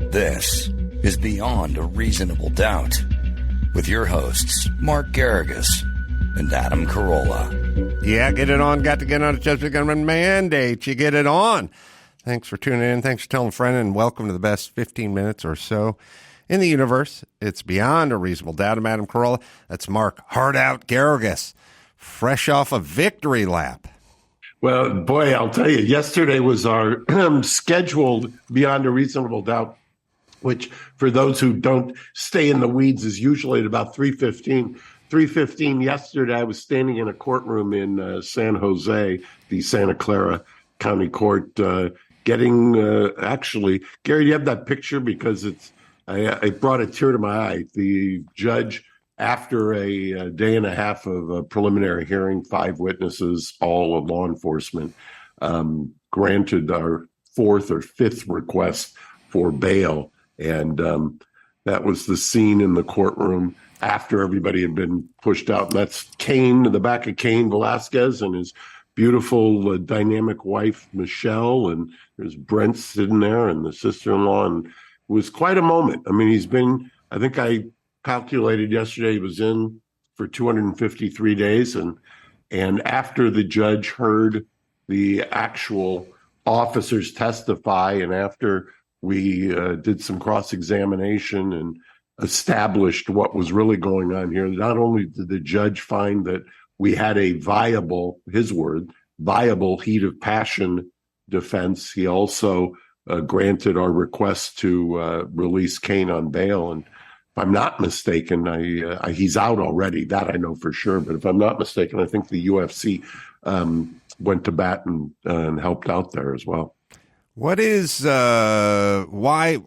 This is Beyond a Reasonable Doubt with your hosts, Mark Garrigus and Adam Carolla. Yeah, get it on. Got to get on. It's just a government mandate. You get it on. Thanks for tuning in. Thanks for telling a friend, and welcome to the best 15 minutes or so in the universe. It's Beyond a Reasonable Doubt. I'm Adam Carolla. That's Mark Hard Out Garrigus, fresh off a victory lap. Well, boy, I'll tell you, yesterday was our scheduled Beyond a Reasonable Doubt, which for those who don't stay in the weeds is usually at about 3:15. 3:15 yesterday, I was standing in a courtroom in San Jose, the Santa Clara County Court, getting actually, Gary, do you have that picture? Because it brought a tear to my eye. The judge, after a day and a half of a preliminary hearing, 5 witnesses, all of law enforcement, granted our 4th or 5th request for bail. And that was the scene in the courtroom after everybody had been pushed out. And that's Cain, the back of Cain Velasquez and his beautiful, dynamic wife, Michelle. And there's Brent sitting there and the sister-in-law. And it was quite a moment. I mean, he's been, I think I calculated yesterday, he was in for 253 days. And after the judge heard the actual officers testify, and after we did some cross-examination and established what was really going on here, not only did the judge find that we had a viable, his word, viable heat of passion defense, he also granted our request to release Cain on bail. And if I'm not mistaken, he's out already. That I know for sure. But if I'm not mistaken, I think the UFC went to bat and helped out there as well. What is why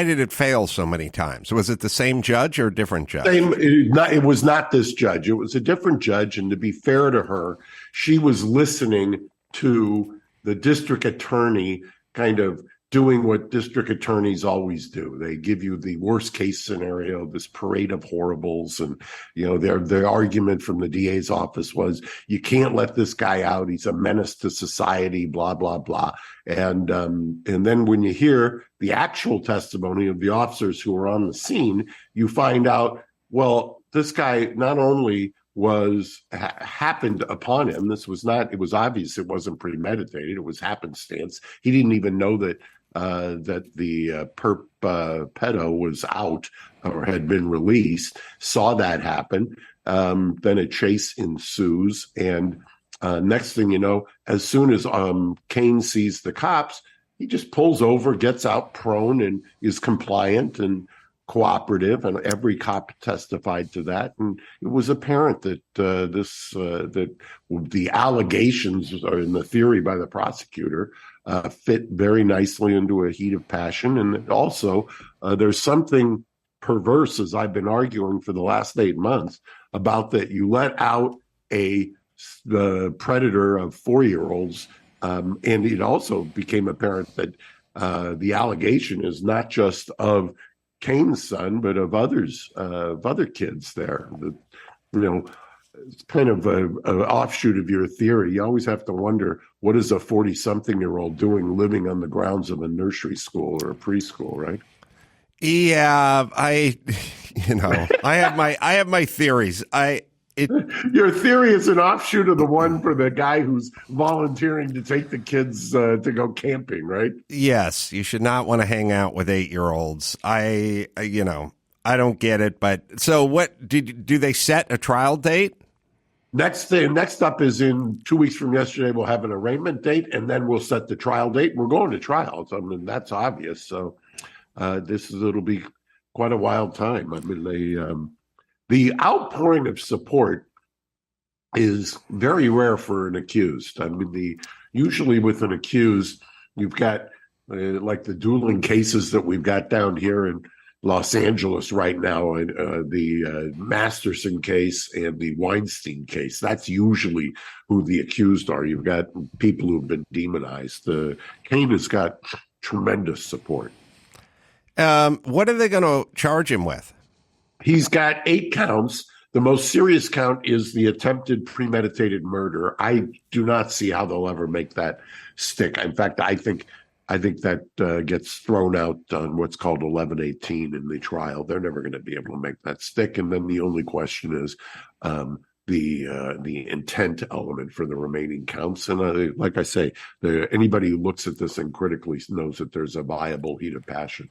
did it fail so many times? Was it the same judge or a different judge? It was not this judge. It was a different judge. And to be fair to her, she was listening to the district attorney kind of doing what district attorneys always do. They give you the worst case scenario, this parade of horribles. And, you know, their argument from the DA's office was, you can't let this guy out. He's a menace to society, blah, blah, blah. And then when you hear the actual testimony of the officers who were on the scene, you find out, well, this guy not only happened upon him. It was obvious it wasn't premeditated. It was happenstance. He didn't even know that the pedo was out or had been released, saw that happen. Then a chase ensues. And next thing you know, as soon as Cain sees the cops, he just pulls over, gets out prone, and is compliant and cooperative. And every cop testified to that. And it was apparent that that the allegations, or in the theory by the prosecutor, fit very nicely into a heat of passion. And also, there's something perverse, as I've been arguing for the last 8 months, about that you let out the predator of 4-year-olds. And it also became apparent that the allegation is not just of Cain's son, but of others, of other kids there. It's kind of an offshoot of your theory. You always have to wonder, what is a 40-something-year-old doing living on the grounds of a nursery school or a preschool, right? Yeah, I have my theories. Your theory is an offshoot of the one for the guy who's volunteering to take the kids to go camping, right? Yes, you should not want to hang out with 8-year-olds. I don't get it. But so what do they set a trial date? Next up is in 2 weeks from yesterday, we'll have an arraignment date, and then we'll set the trial date. We're going to trial. I mean, that's obvious. So it'll be quite a wild time. I mean, the outpouring of support is very rare for an accused. I mean, usually with an accused, you've got like the dueling cases that we've got down here in Los Angeles right now, the Masterson case and the Weinstein case. That's usually who the accused are. You've got people who've been demonized. Cain has got tremendous support. What are they going to charge him with? He's got 8 counts. The most serious count is the attempted premeditated murder. I do not see how they'll ever make that stick. In fact, I think I think that gets thrown out on what's called 1118 in the trial. They're never going to be able to make that stick. And then the only question is the intent element for the remaining counts. And like I say, anybody who looks at this and critically knows that there's a viable heat of passion.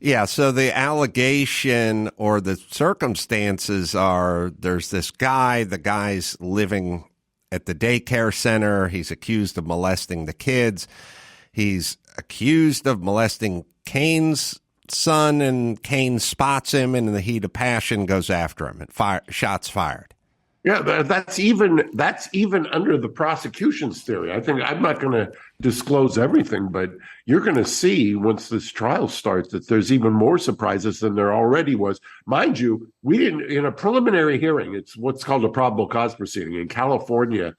Yeah, so the allegation or the circumstances are there's this guy, the guy's living at the daycare center. He's accused of molesting the kids. He's accused of molesting Cain's son, and Cain spots him, and in the heat of passion goes after him, and shots fired. Yeah, that's even under the prosecution's theory. I think I'm not going to disclose everything, but you're going to see once this trial starts that there's even more surprises than there already was. Mind you, we didn't, in a preliminary hearing, it's what's called a probable cause proceeding. In California,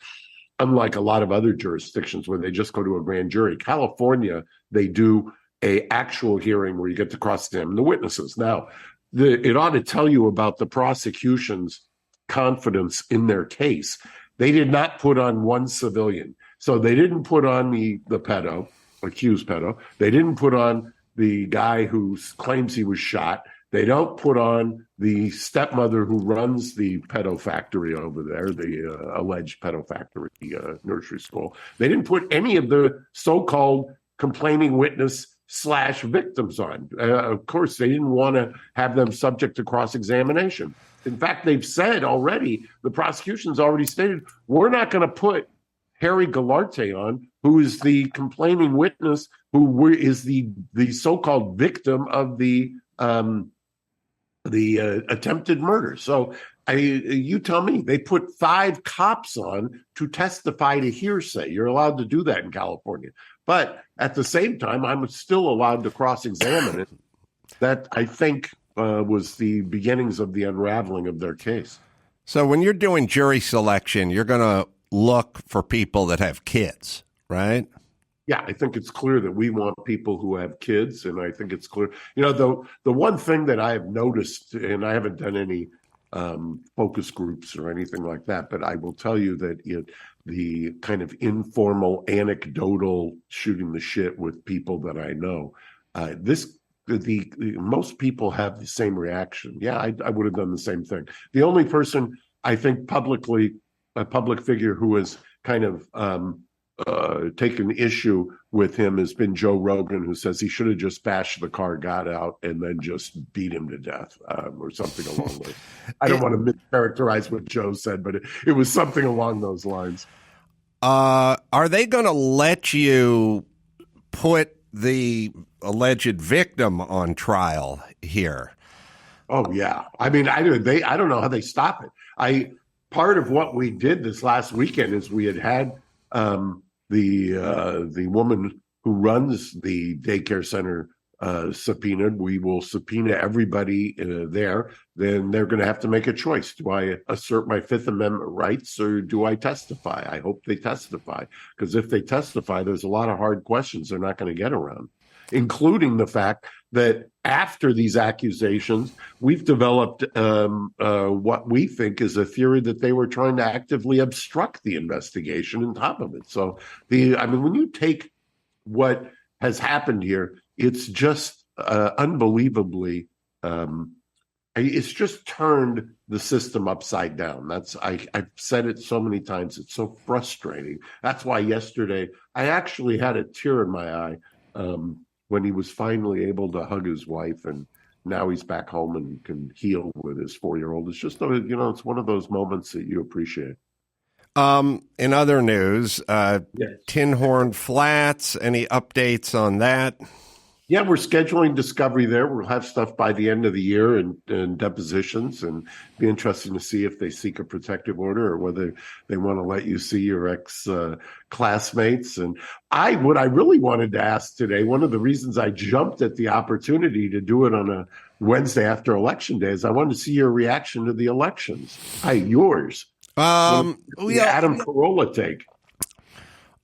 unlike a lot of other jurisdictions where they just go to a grand jury, California, they do a actual hearing where you get to cross-examine the witnesses. Now, it ought to tell you about the prosecution's confidence in their case. They did not put on one civilian. So they didn't put on the pedo, accused pedo. They didn't put on the guy who claims he was shot. They don't put on the stepmother who runs the pedo factory over there, the alleged pedo factory nursery school. They didn't put any of the so-called complaining witness / victims on. Of course, they didn't want to have them subject to cross-examination. In fact, they've said already, the prosecution's already stated, we're not going to put Harry Galarte on, who is the complaining witness, who is the so-called victim of the attempted murder. So you tell me, they put 5 cops on to testify to hearsay. You're allowed to do that in California. But at the same time, I'm still allowed to cross-examine it. That, I think, was the beginnings of the unraveling of their case. So when you're doing jury selection, you're going to look for people that have kids, right? Yeah, I think it's clear that we want people who have kids, and I think it's clear. You know, the one thing that I have noticed, and I haven't done any focus groups or anything like that, but I will tell you that the kind of informal, anecdotal shooting the shit with people that I know, most people have the same reaction. Yeah, I would have done the same thing. The only person I think publicly, a public figure who has kind of taken issue with him has been Joe Rogan, who says he should have just bashed the car, got out, and then just beat him to death or something along those. I don't want to mischaracterize what Joe said, but it was something along those lines. Are they going to let you put the alleged victim on trial here? Oh yeah, I mean, I don't know how they stop it. Part of what we did this last weekend is we had the woman who runs the daycare center subpoenaed. We will subpoena everybody there. Then they're going to have to make a choice. Do I assert my Fifth Amendment rights or do I testify? I hope they testify, because if they testify, there's a lot of hard questions they're not going to get around, including the fact that after these accusations, we've developed what we think is a theory that they were trying to actively obstruct the investigation on top of it. So, when you take what has happened here, it's just unbelievably, it's just turned the system upside down. I've said it so many times. It's so frustrating. That's why yesterday I actually had a tear in my eye when he was finally able to hug his wife, and now he's back home and can heal with his 4-year-old. It's just, it's one of those moments that you appreciate. In other news, Yes. Tin Horn Flats, any updates on that? Yeah, we're scheduling discovery there. We'll have stuff by the end of the year and depositions, and be interesting to see if they seek a protective order or whether they want to let you see your ex-classmates. And what I really wanted to ask today, one of the reasons I jumped at the opportunity to do it on a Wednesday after Election Day is I wanted to see your reaction to the elections. Yours. Adam Carolla take.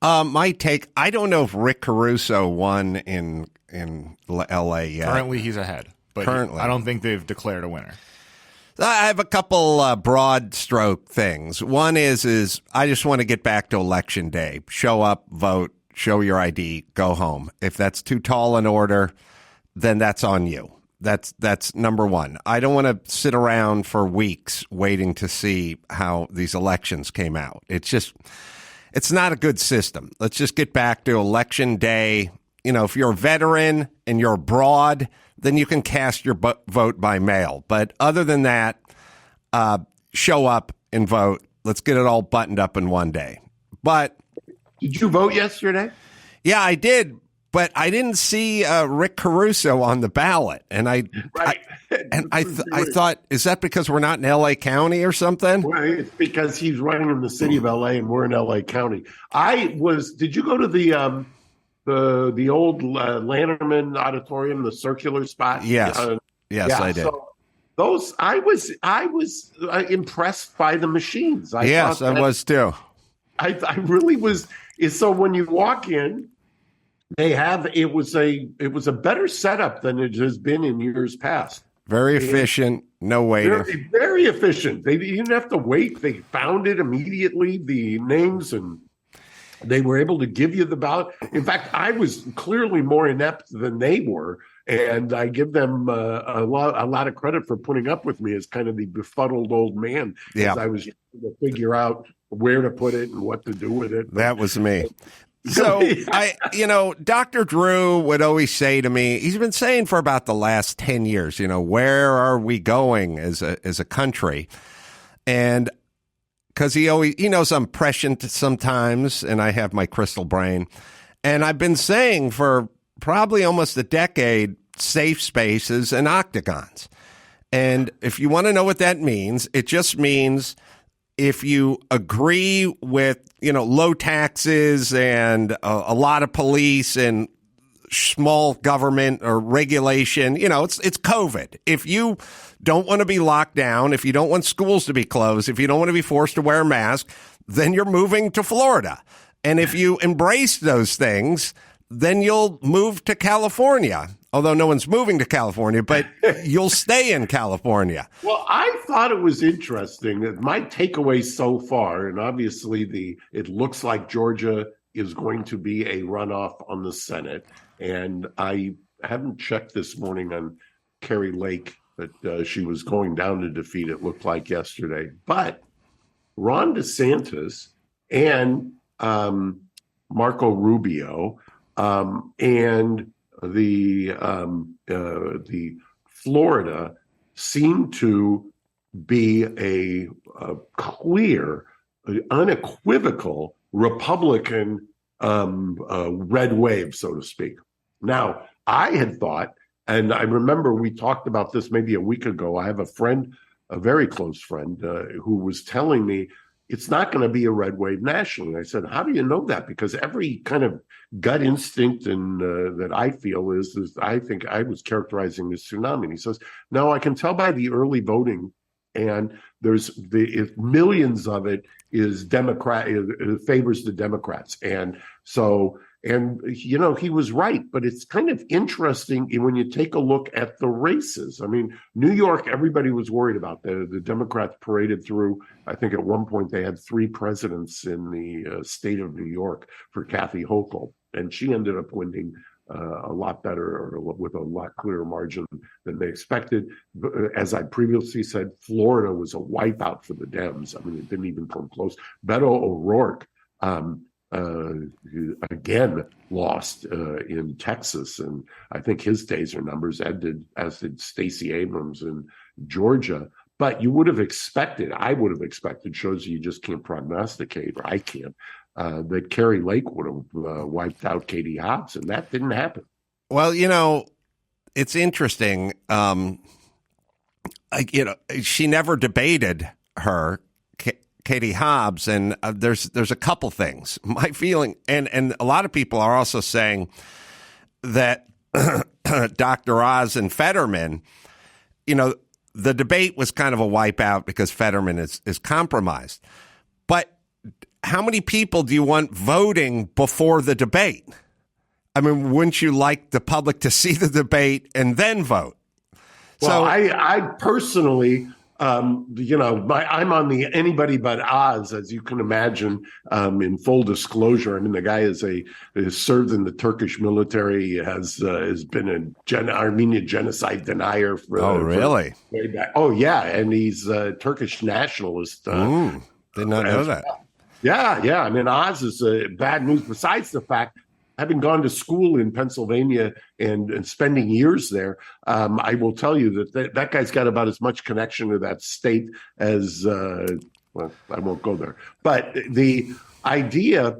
My take, I don't know if Rick Caruso won in L.A. yet. Currently, he's ahead. But I don't think they've declared a winner. I have a couple broad stroke things. One is I just want to get back to Election Day. Show up, vote, show your ID, go home. If that's too tall an order, then that's on you. That's number one. I don't want to sit around for weeks waiting to see how these elections came out. It's not a good system. Let's just get back to election day. If you're a veteran and you're abroad, then you can cast your vote by mail. But other than that, show up and vote. Let's get it all buttoned up in one day. But did you vote yesterday? Yeah, I did. But I didn't see Rick Caruso on the ballot, and I thought, is that because we're not in L.A. County or something? Well, it's because he's running in the city of L.A. and we're in L.A. County. Did you go to the old Lanterman Auditorium, the circular spot? Yes, I did. So I was impressed by the machines. I was too. I really was. So when you walk in, it was a better setup than it has been in years past. Very efficient, no waiting. Very, very efficient. They didn't have to wait. They found it immediately, the names, and they were able to give you the ballot. In fact, I was clearly more inept than they were, and I give them a lot of credit for putting up with me as kind of the befuddled old man as I was trying to figure out where to put it and what to do with it. That was me. So Dr. Drew would always say to me, he's been saying for about the last 10 years, where are we going as a country? And because he knows I'm prescient sometimes, and I have my crystal brain. And I've been saying for probably almost a decade, safe spaces and octagons. And if you want to know what that means, it just means if you agree with, low taxes and a lot of police and small government or regulation, it's COVID. If you don't want to be locked down, if you don't want schools to be closed, if you don't want to be forced to wear a mask, then you're moving to Florida. And if you embrace those things, then you'll move to California. Although no one's moving to California, but you'll stay in California. Well, I thought it was interesting that my takeaway so far, and obviously it looks like Georgia is going to be a runoff on the Senate. And I haven't checked this morning on Carrie Lake that she was going down to defeat, it looked like yesterday. But Ron DeSantis and Marco Rubio and the Florida seem to be a clear, unequivocal Republican red wave, so to speak. Now, I had thought, and I remember we talked about this maybe a week ago. I have a friend, a very close friend, who was telling me it's not going to be a red wave nationally. I said, how do you know that? Because every kind of gut instinct and that I feel is I think I was characterizing this tsunami. And he says, no, I can tell by the early voting, and if millions of it is Democrat, it favors the Democrats. And so, he was right, but it's kind of interesting when you take a look at the races. I mean, New York, everybody was worried about the Democrats paraded through. I think at one point they had 3 presidents in the state of New York for Kathy Hochul, and she ended up winning a lot better or with a lot clearer margin than they expected. As I previously said, Florida was a wipeout for the Dems. I mean, it didn't even come close. Beto O'Rourke, again lost in Texas, and I think his days are numbers, as did Stacey Abrams in Georgia. But you would have expected, I would have expected, shows you just can't prognosticate, or I can't, that Carrie Lake would have wiped out Katie Hobbs, and that didn't happen. Well, it's interesting. She never debated her, Katie Hobbs, and there's a couple things. My feeling, and a lot of people are also saying that Dr. Oz and Fetterman, the debate was kind of a wipeout because Fetterman is compromised. But how many people do you want voting before the debate? I mean, wouldn't you like the public to see the debate and then vote? Well, I personally I'm on the anybody but Oz, as you can imagine. In full disclosure, I mean, the guy has served in the Turkish military, has been an Armenian genocide denier for. Oh, really? For way back. Oh, yeah, and he's a Turkish nationalist. Did not know that. Yeah. I mean, Oz is bad news. Besides the fact, having gone to school in Pennsylvania and spending years there, I will tell you that guy's got about as much connection to that state as, well, I won't go there. But the idea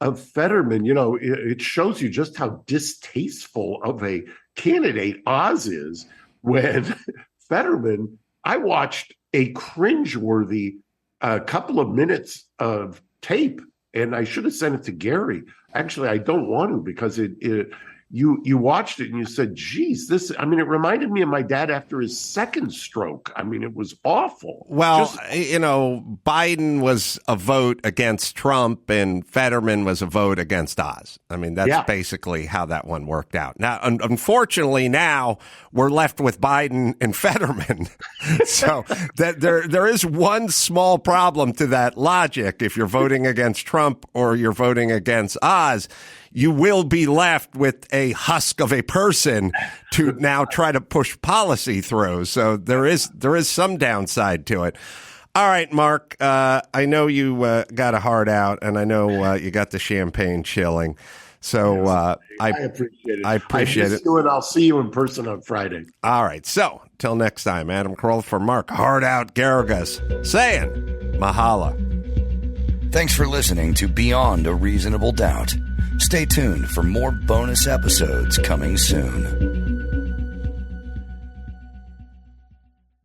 of Fetterman, it shows you just how distasteful of a candidate Oz is when Fetterman, I watched a cringeworthy couple of minutes of tape, and I should have sent it to Gary. Actually, I don't want to, because you watched it and you said, geez, it reminded me of my dad after his second stroke. I mean, it was awful. Well, Biden was a vote against Trump and Fetterman was a vote against Oz. I mean, that's basically how that one worked out. Now, unfortunately, now we're left with Biden and Fetterman. So that there is one small problem to that logic. If you're voting against Trump or you're voting against Oz, you will be left with a husk of a person to now try to push policy through. So there is some downside to it. All right, Mark, I know you got a heart out, and I know you got the champagne chilling. So I appreciate it. I appreciate it. And I'll see you in person on Friday. All right. So till next time, Adam Carolla for Mark Heart Out Garrigus saying mahala. Thanks for listening to Beyond a Reasonable Doubt. Stay tuned for more bonus episodes coming soon.